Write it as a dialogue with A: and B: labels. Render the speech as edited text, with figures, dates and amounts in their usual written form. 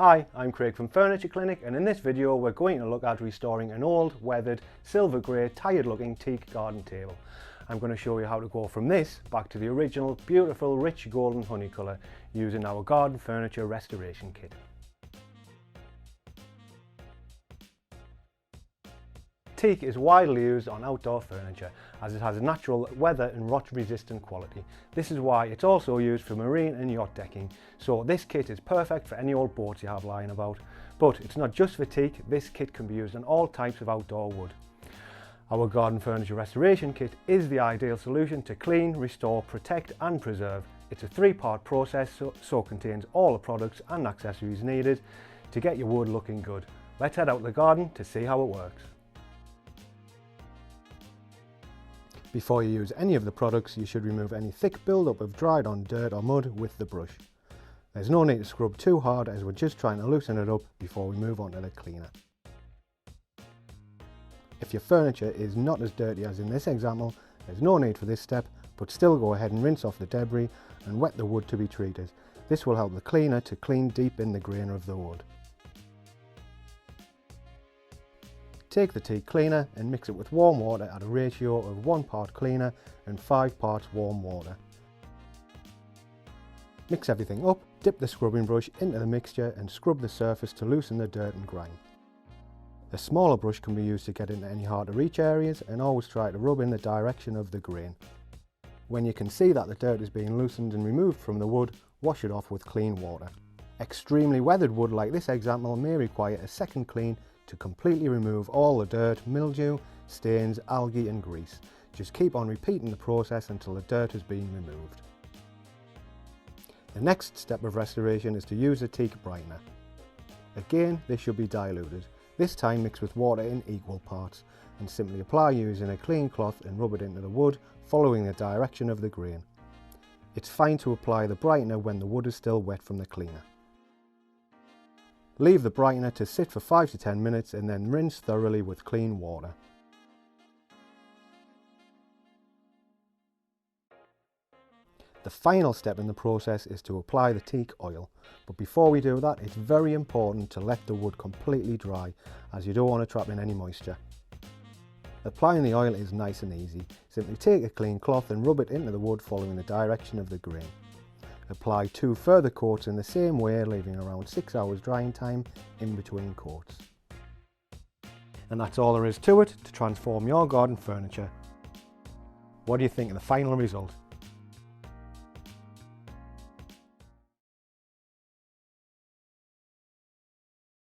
A: Hi, I'm Craig from Furniture Clinic, and in this video we're going to look at restoring an old, weathered, silver grey, tired looking teak garden table. I'm going to show you how to go from this back to the original, beautiful, rich golden honey colour using our garden furniture restoration kit. Teak is widely used on outdoor furniture as it has a natural weather and rot resistant quality. This is why it's also used for marine and yacht decking, so this kit is perfect for any old boats you have lying about. But it's not just for teak, this kit can be used on all types of outdoor wood. Our garden furniture restoration kit is the ideal solution to clean, restore, protect and preserve. It's a three-part process, so contains all the products and accessories needed to get your wood looking good. Let's head out to the garden to see how it works. Before you use any of the products, you should remove any thick build-up of dried on dirt or mud with the brush. There's no need to scrub too hard as we're just trying to loosen it up before we move on to the cleaner. If your furniture is not as dirty as in this example, there's no need for this step, but still go ahead and rinse off the debris and wet the wood to be treated. This will help the cleaner to clean deep in the grain of the wood. Take the teak cleaner and mix it with warm water at a ratio of 1 part cleaner and 5 parts warm water. Mix everything up, dip the scrubbing brush into the mixture and scrub the surface to loosen the dirt and grime. A smaller brush can be used to get into any hard to reach areas, and always try to rub in the direction of the grain. When you can see that the dirt is being loosened and removed from the wood, wash it off with clean water. Extremely weathered wood like this example may require a second clean to completely remove all the dirt, mildew, stains, algae and grease. Just keep on repeating the process until the dirt has been removed. The next step of restoration is to use a teak brightener. Again, this should be diluted, this time mixed with water in equal parts, and simply apply using a clean cloth and rub it into the wood, following the direction of the grain. It's fine to apply the brightener when the wood is still wet from the cleaner. Leave the brightener to sit for 5 to 10 minutes and then rinse thoroughly with clean water. The final step in the process is to apply the teak oil, but before we do that, it's very important to let the wood completely dry, as you don't want to trap in any moisture. Applying the oil is nice and easy. Simply take a clean cloth and rub it into the wood following the direction of the grain. Apply 2 further coats in the same way, leaving around 6 hours drying time in between coats. And that's all there is to it to transform your garden furniture. What do you think of the final result?